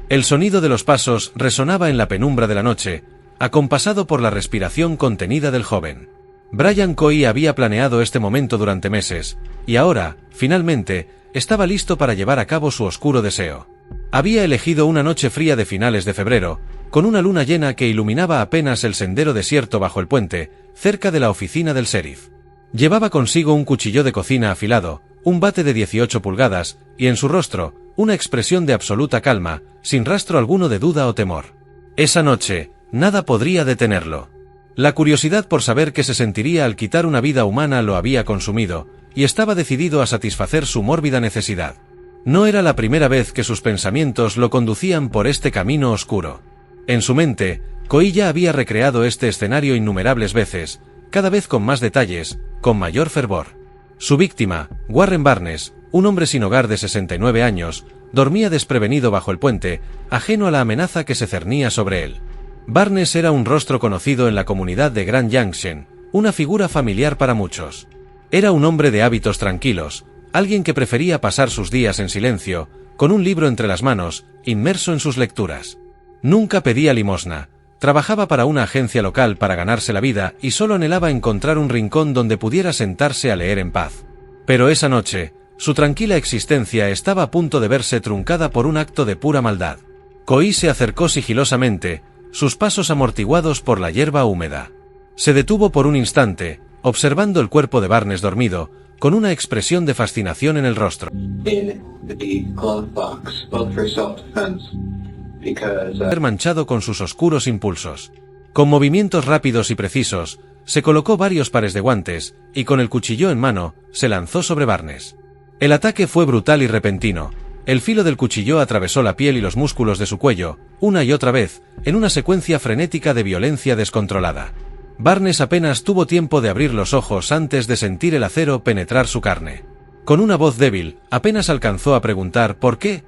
El sonido de los pasos resonaba en la penumbra de la noche, acompasado por la respiración contenida del joven. Brian Coy había planeado este momento durante meses, y ahora, finalmente, estaba listo para llevar a cabo su oscuro deseo. Había elegido una noche fría de finales de febrero, con una luna llena que iluminaba apenas el sendero desierto bajo el puente, cerca de la oficina del sheriff. Llevaba consigo un cuchillo de cocina afilado, un bate de 18 pulgadas, y en su rostro, una expresión de absoluta calma, sin rastro alguno de duda o temor. Esa noche, nada podría detenerlo. La curiosidad por saber qué se sentiría al quitar una vida humana lo había consumido, y estaba decidido a satisfacer su mórbida necesidad. No era la primera vez que sus pensamientos lo conducían por este camino oscuro. En su mente, Coy ya había recreado este escenario innumerables veces, cada vez con más detalles, con mayor fervor. Su víctima, Warren Barnes, un hombre sin hogar de 69 años, dormía desprevenido bajo el puente, ajeno a la amenaza que se cernía sobre él. Barnes era un rostro conocido en la comunidad de Grand Junction, una figura familiar para muchos. Era un hombre de hábitos tranquilos, alguien que prefería pasar sus días en silencio, con un libro entre las manos, inmerso en sus lecturas. Nunca pedía limosna, trabajaba para una agencia local para ganarse la vida y solo anhelaba encontrar un rincón donde pudiera sentarse a leer en paz. Pero esa noche, su tranquila existencia estaba a punto de verse truncada por un acto de pura maldad. Coy se acercó sigilosamente, sus pasos amortiguados por la hierba húmeda. Se detuvo por un instante, observando el cuerpo de Barnes dormido, con una expresión de fascinación en el rostro. Manchado con sus oscuros impulsos. Con movimientos rápidos y precisos, se colocó varios pares de guantes, y con el cuchillo en mano, se lanzó sobre Barnes. El ataque fue brutal y repentino. El filo del cuchillo atravesó la piel y los músculos de su cuello, una y otra vez, en una secuencia frenética de violencia descontrolada. Barnes apenas tuvo tiempo de abrir los ojos antes de sentir el acero penetrar su carne. Con una voz débil, apenas alcanzó a preguntar por qué.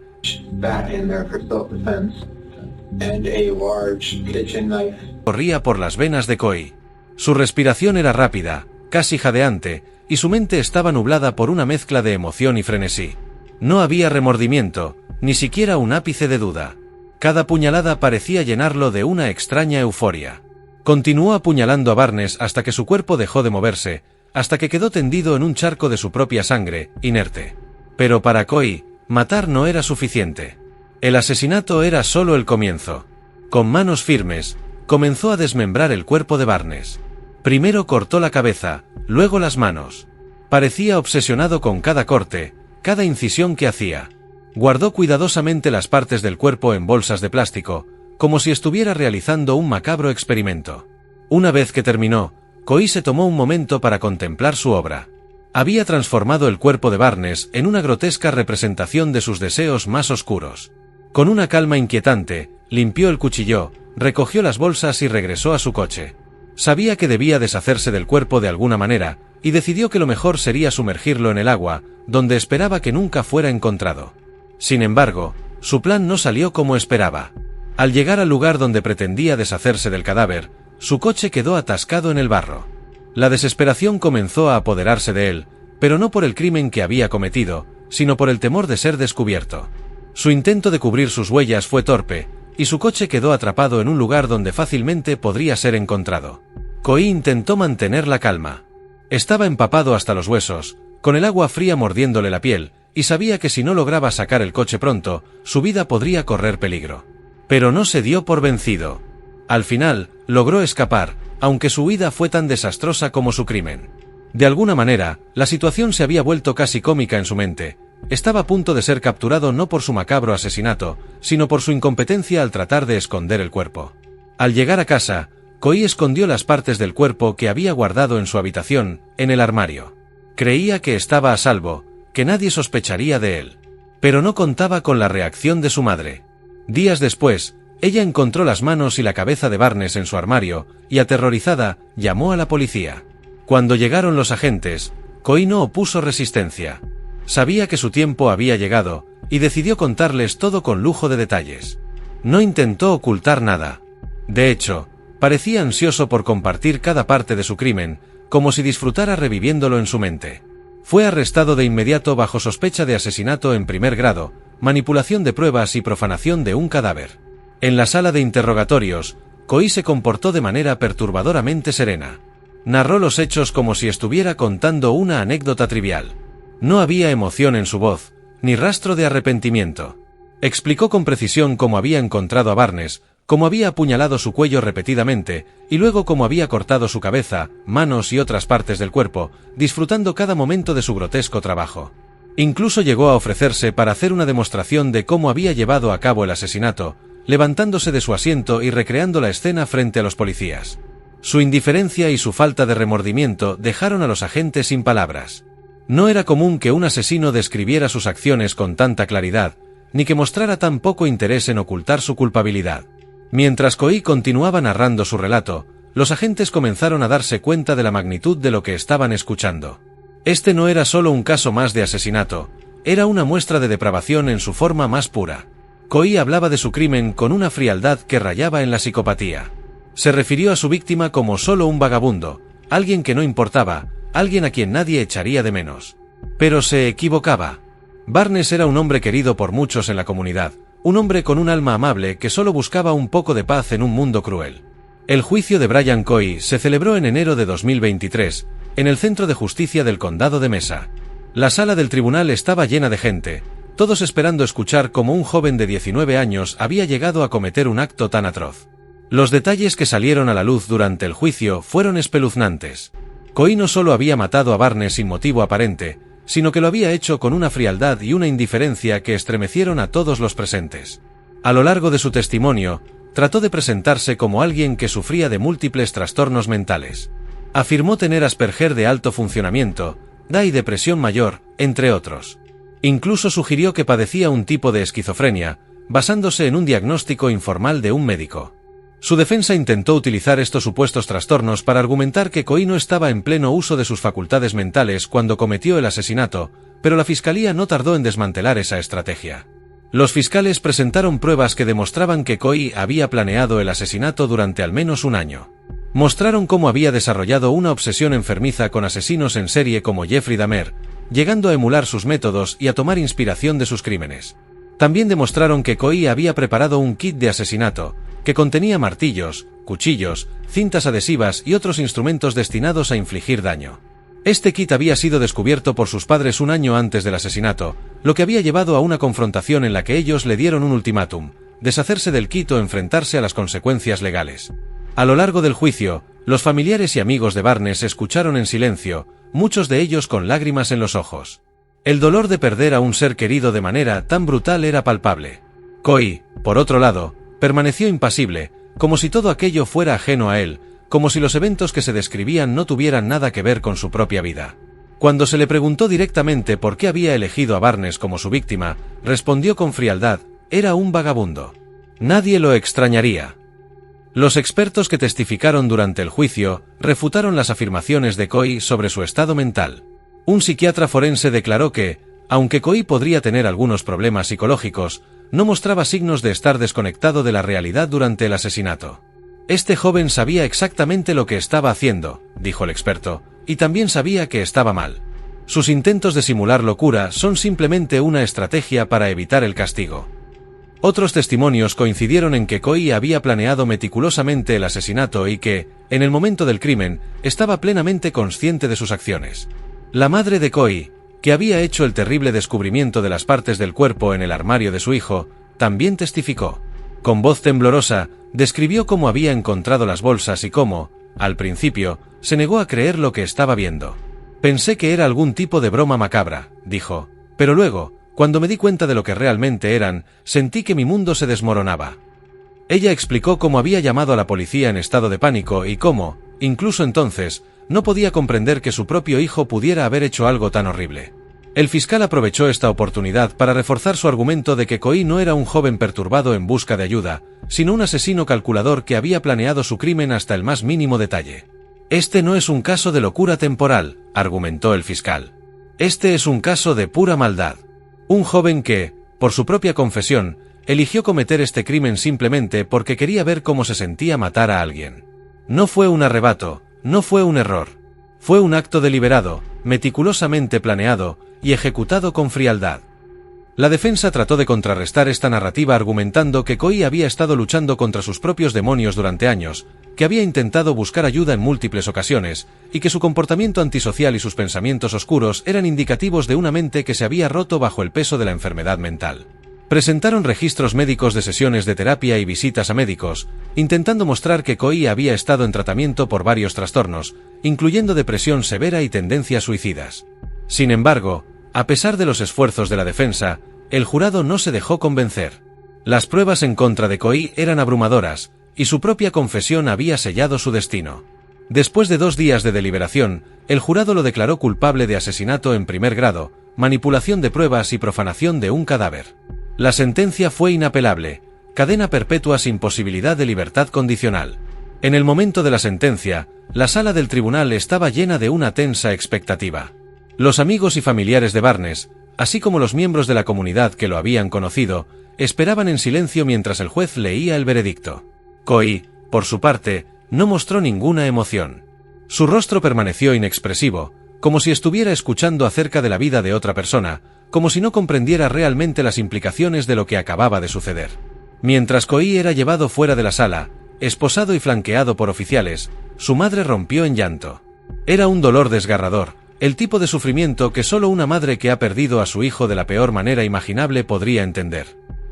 Corría por las venas de Coy. Su respiración era rápida, casi jadeante, y su mente estaba nublada por una mezcla de emoción y frenesí. No había remordimiento, ni siquiera un ápice de duda. Cada puñalada parecía llenarlo de una extraña euforia. Continuó apuñalando a Barnes hasta que su cuerpo dejó de moverse, hasta que quedó tendido en un charco de su propia sangre, inerte. Pero para Coy, matar no era suficiente. El asesinato era solo el comienzo. Con manos firmes, comenzó a desmembrar el cuerpo de Barnes. Primero cortó la cabeza, luego las manos. Parecía obsesionado con cada corte, cada incisión que hacía. Guardó cuidadosamente las partes del cuerpo en bolsas de plástico, como si estuviera realizando un macabro experimento. Una vez que terminó, Coy se tomó un momento para contemplar su obra. Había transformado el cuerpo de Barnes en una grotesca representación de sus deseos más oscuros. Con una calma inquietante, limpió el cuchillo, recogió las bolsas y regresó a su coche. Sabía que debía deshacerse del cuerpo de alguna manera, y decidió que lo mejor sería sumergirlo en el agua, donde esperaba que nunca fuera encontrado. Sin embargo, su plan no salió como esperaba. Al llegar al lugar donde pretendía deshacerse del cadáver, su coche quedó atascado en el barro. La desesperación comenzó a apoderarse de él, pero no por el crimen que había cometido, sino por el temor de ser descubierto. Su intento de cubrir sus huellas fue torpe, y su coche quedó atrapado en un lugar donde fácilmente podría ser encontrado. Coy intentó mantener la calma. Estaba empapado hasta los huesos, con el agua fría mordiéndole la piel, y sabía que si no lograba sacar el coche pronto, su vida podría correr peligro. Pero no se dio por vencido. Al final, logró escapar, aunque su huida fue tan desastrosa como su crimen. De alguna manera, la situación se había vuelto casi cómica en su mente. Estaba a punto de ser capturado no por su macabro asesinato, sino por su incompetencia al tratar de esconder el cuerpo. Al llegar a casa, Coy escondió las partes del cuerpo que había guardado en su habitación, en el armario. Creía que estaba a salvo, que nadie sospecharía de él. Pero no contaba con la reacción de su madre. Días después, ella encontró las manos y la cabeza de Barnes en su armario, y aterrorizada, llamó a la policía. Cuando llegaron los agentes, Coy no opuso resistencia. Sabía que su tiempo había llegado, y decidió contarles todo con lujo de detalles. No intentó ocultar nada. De hecho, parecía ansioso por compartir cada parte de su crimen, como si disfrutara reviviéndolo en su mente. Fue arrestado de inmediato bajo sospecha de asesinato en primer grado, manipulación de pruebas y profanación de un cadáver. En la sala de interrogatorios, Koi se comportó de manera perturbadoramente serena. Narró los hechos como si estuviera contando una anécdota trivial. No había emoción en su voz, ni rastro de arrepentimiento. Explicó con precisión cómo había encontrado a Barnes, cómo había apuñalado su cuello repetidamente, y luego cómo había cortado su cabeza, manos y otras partes del cuerpo, disfrutando cada momento de su grotesco trabajo. Incluso llegó a ofrecerse para hacer una demostración de cómo había llevado a cabo el asesinato, levantándose de su asiento y recreando la escena frente a los policías. Su indiferencia y su falta de remordimiento dejaron a los agentes sin palabras. No era común que un asesino describiera sus acciones con tanta claridad, ni que mostrara tan poco interés en ocultar su culpabilidad. Mientras Koi continuaba narrando su relato, los agentes comenzaron a darse cuenta de la magnitud de lo que estaban escuchando. Este no era solo un caso más de asesinato, era una muestra de depravación en su forma más pura. Koi hablaba de su crimen con una frialdad que rayaba en la psicopatía. Se refirió a su víctima como solo un vagabundo, alguien que no importaba, alguien a quien nadie echaría de menos. Pero se equivocaba. Barnes era un hombre querido por muchos en la comunidad, un hombre con un alma amable que solo buscaba un poco de paz en un mundo cruel. El juicio de Brian Koi se celebró en enero de 2023, en el Centro de Justicia del Condado de Mesa. La sala del tribunal estaba llena de gente, todos esperando escuchar cómo un joven de 19 años había llegado a cometer un acto tan atroz. Los detalles que salieron a la luz durante el juicio fueron espeluznantes. Koi no solo había matado a Barnes sin motivo aparente, sino que lo había hecho con una frialdad y una indiferencia que estremecieron a todos los presentes. A lo largo de su testimonio, trató de presentarse como alguien que sufría de múltiples trastornos mentales. Afirmó tener Asperger de alto funcionamiento, DA y depresión mayor, entre otros. Incluso sugirió que padecía un tipo de esquizofrenia, basándose en un diagnóstico informal de un médico. Su defensa intentó utilizar estos supuestos trastornos para argumentar que Koi no estaba en pleno uso de sus facultades mentales cuando cometió el asesinato, pero la fiscalía no tardó en desmantelar esa estrategia. Los fiscales presentaron pruebas que demostraban que Koi había planeado el asesinato durante al menos un año. Mostraron cómo había desarrollado una obsesión enfermiza con asesinos en serie como Jeffrey Dahmer, llegando a emular sus métodos y a tomar inspiración de sus crímenes. También demostraron que Koi había preparado un kit de asesinato, que contenía martillos, cuchillos, cintas adhesivas y otros instrumentos destinados a infligir daño. Este kit había sido descubierto por sus padres un año antes del asesinato, lo que había llevado a una confrontación en la que ellos le dieron un ultimátum: deshacerse del kit o enfrentarse a las consecuencias legales. A lo largo del juicio, los familiares y amigos de Barnes escucharon en silencio, muchos de ellos con lágrimas en los ojos. El dolor de perder a un ser querido de manera tan brutal era palpable. Koi, por otro lado, permaneció impasible, como si todo aquello fuera ajeno a él, como si los eventos que se describían no tuvieran nada que ver con su propia vida. Cuando se le preguntó directamente por qué había elegido a Barnes como su víctima, respondió con frialdad: era un vagabundo. Nadie lo extrañaría. Los expertos que testificaron durante el juicio refutaron las afirmaciones de Koi sobre su estado mental. Un psiquiatra forense declaró que, aunque Koi podría tener algunos problemas psicológicos, no mostraba signos de estar desconectado de la realidad durante el asesinato. Este joven sabía exactamente lo que estaba haciendo, dijo el experto, y también sabía que estaba mal. Sus intentos de simular locura son simplemente una estrategia para evitar el castigo. Otros testimonios coincidieron en que Koi había planeado meticulosamente el asesinato y que, en el momento del crimen, estaba plenamente consciente de sus acciones. La madre de Koi, que había hecho el terrible descubrimiento de las partes del cuerpo en el armario de su hijo, también testificó. Con voz temblorosa, describió cómo había encontrado las bolsas y cómo, al principio, se negó a creer lo que estaba viendo. Pensé que era algún tipo de broma macabra, dijo, pero luego, cuando me di cuenta de lo que realmente eran, sentí que mi mundo se desmoronaba. Ella explicó cómo había llamado a la policía en estado de pánico y cómo, incluso entonces, no podía comprender que su propio hijo pudiera haber hecho algo tan horrible. El fiscal aprovechó esta oportunidad para reforzar su argumento de que Koi no era un joven perturbado en busca de ayuda, sino un asesino calculador que había planeado su crimen hasta el más mínimo detalle. Este no es un caso de locura temporal, argumentó el fiscal. Este es un caso de pura maldad. Un joven que, por su propia confesión, eligió cometer este crimen simplemente porque quería ver cómo se sentía matar a alguien. No fue un arrebato, no fue un error. Fue un acto deliberado, meticulosamente planeado y ejecutado con frialdad. La defensa trató de contrarrestar esta narrativa argumentando que Koi había estado luchando contra sus propios demonios durante años, que había intentado buscar ayuda en múltiples ocasiones, y que su comportamiento antisocial y sus pensamientos oscuros eran indicativos de una mente que se había roto bajo el peso de la enfermedad mental. Presentaron registros médicos de sesiones de terapia y visitas a médicos, intentando mostrar que Koi había estado en tratamiento por varios trastornos, incluyendo depresión severa y tendencias suicidas. Sin embargo, a pesar de los esfuerzos de la defensa, el jurado no se dejó convencer. Las pruebas en contra de Koi eran abrumadoras, y su propia confesión había sellado su destino. Después de 2 días de deliberación, el jurado lo declaró culpable de asesinato en primer grado, manipulación de pruebas y profanación de un cadáver. La sentencia fue inapelable, cadena perpetua sin posibilidad de libertad condicional. En el momento de la sentencia, la sala del tribunal estaba llena de una tensa expectativa. Los amigos y familiares de Barnes, así como los miembros de la comunidad que lo habían conocido, esperaban en silencio mientras el juez leía el veredicto. Koi, por su parte, no mostró ninguna emoción. Su rostro permaneció inexpresivo, como si estuviera escuchando acerca de la vida de otra persona, como si no comprendiera realmente las implicaciones de lo que acababa de suceder. Mientras Koi era llevado fuera de la sala, esposado y flanqueado por oficiales, su madre rompió en llanto. Era un dolor desgarrador, el tipo de sufrimiento que solo una madre que ha perdido a su hijo de la peor manera imaginable podría entender.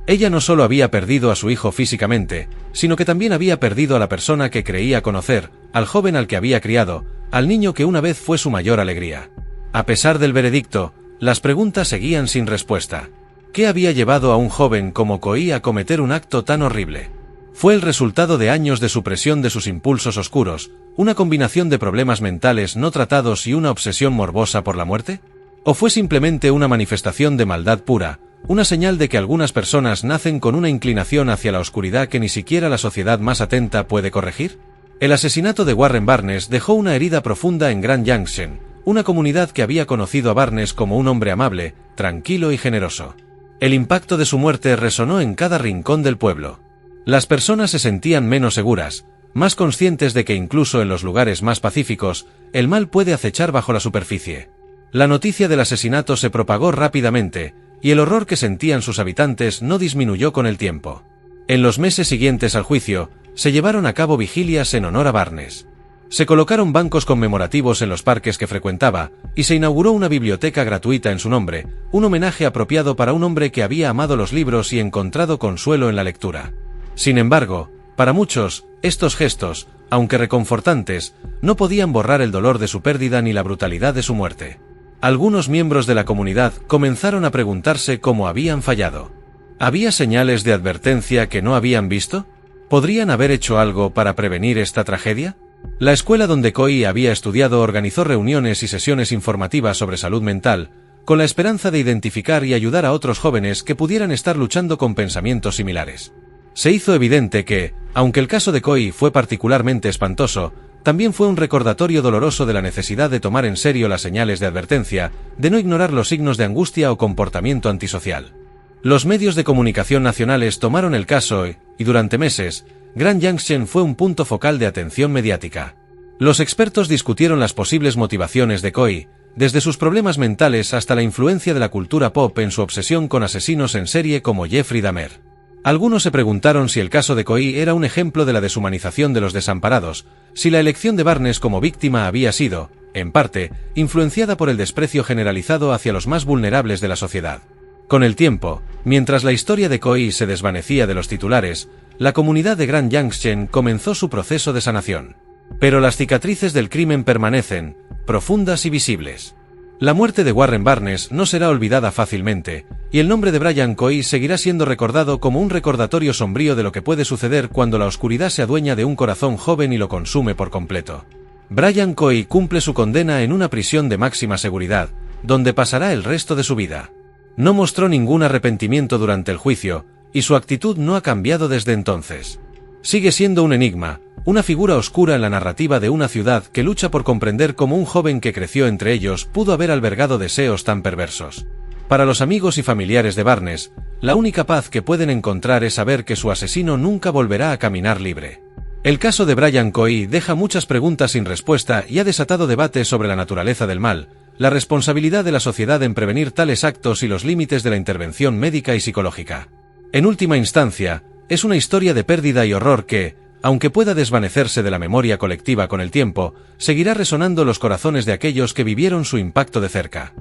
Ella no solo había perdido a su hijo físicamente, sino que también había perdido a la persona que creía conocer, al joven al que había criado, al niño que una vez fue su mayor alegría. A pesar del veredicto, las preguntas seguían sin respuesta. ¿Qué había llevado a un joven como Koi a cometer un acto tan horrible? ¿Fue el resultado de años de supresión de sus impulsos oscuros, una combinación de problemas mentales no tratados y una obsesión morbosa por la muerte? ¿O fue simplemente una manifestación de maldad pura, una señal de que algunas personas nacen con una inclinación hacia la oscuridad que ni siquiera la sociedad más atenta puede corregir? El asesinato de Warren Barnes dejó una herida profunda en Grand Junction, una comunidad que había conocido a Barnes como un hombre amable, tranquilo y generoso. El impacto de su muerte resonó en cada rincón del pueblo. Las personas se sentían menos seguras, más conscientes de que incluso en los lugares más pacíficos, el mal puede acechar bajo la superficie. La noticia del asesinato se propagó rápidamente, y el horror que sentían sus habitantes no disminuyó con el tiempo. En los meses siguientes al juicio, se llevaron a cabo vigilias en honor a Barnes. Se colocaron bancos conmemorativos en los parques que frecuentaba, y se inauguró una biblioteca gratuita en su nombre, un homenaje apropiado para un hombre que había amado los libros y encontrado consuelo en la lectura. Sin embargo, para muchos, estos gestos, aunque reconfortantes, no podían borrar el dolor de su pérdida ni la brutalidad de su muerte. Algunos miembros de la comunidad comenzaron a preguntarse cómo habían fallado. ¿Había señales de advertencia que no habían visto? ¿Podrían haber hecho algo para prevenir esta tragedia? La escuela donde Koi había estudiado organizó reuniones y sesiones informativas sobre salud mental, con la esperanza de identificar y ayudar a otros jóvenes que pudieran estar luchando con pensamientos similares. Se hizo evidente que, aunque el caso de Koi fue particularmente espantoso, también fue un recordatorio doloroso de la necesidad de tomar en serio las señales de advertencia, de no ignorar los signos de angustia o comportamiento antisocial. Los medios de comunicación nacionales tomaron el caso y durante meses, Grand Junction fue un punto focal de atención mediática. Los expertos discutieron las posibles motivaciones de Koi, desde sus problemas mentales hasta la influencia de la cultura pop en su obsesión con asesinos en serie como Jeffrey Dahmer. Algunos se preguntaron si el caso de Koi era un ejemplo de la deshumanización de los desamparados, si la elección de Barnes como víctima había sido, en parte, influenciada por el desprecio generalizado hacia los más vulnerables de la sociedad. Con el tiempo, mientras la historia de Koi se desvanecía de los titulares, la comunidad de Grand Junction comenzó su proceso de sanación. Pero las cicatrices del crimen permanecen, profundas y visibles. La muerte de Warren Barnes no será olvidada fácilmente, y el nombre de Brian Koi seguirá siendo recordado como un recordatorio sombrío de lo que puede suceder cuando la oscuridad se adueña de un corazón joven y lo consume por completo. Brian Koi cumple su condena en una prisión de máxima seguridad, donde pasará el resto de su vida. No mostró ningún arrepentimiento durante el juicio, y su actitud no ha cambiado desde entonces. Sigue siendo un enigma, una figura oscura en la narrativa de una ciudad que lucha por comprender cómo un joven que creció entre ellos pudo haber albergado deseos tan perversos. Para los amigos y familiares de Barnes, la única paz que pueden encontrar es saber que su asesino nunca volverá a caminar libre. El caso de Brian Koi deja muchas preguntas sin respuesta y ha desatado debates sobre la naturaleza del mal, la responsabilidad de la sociedad en prevenir tales actos y los límites de la intervención médica y psicológica. En última instancia, es una historia de pérdida y horror que, aunque pueda desvanecerse de la memoria colectiva con el tiempo, seguirá resonando en los corazones de aquellos que vivieron su impacto de cerca.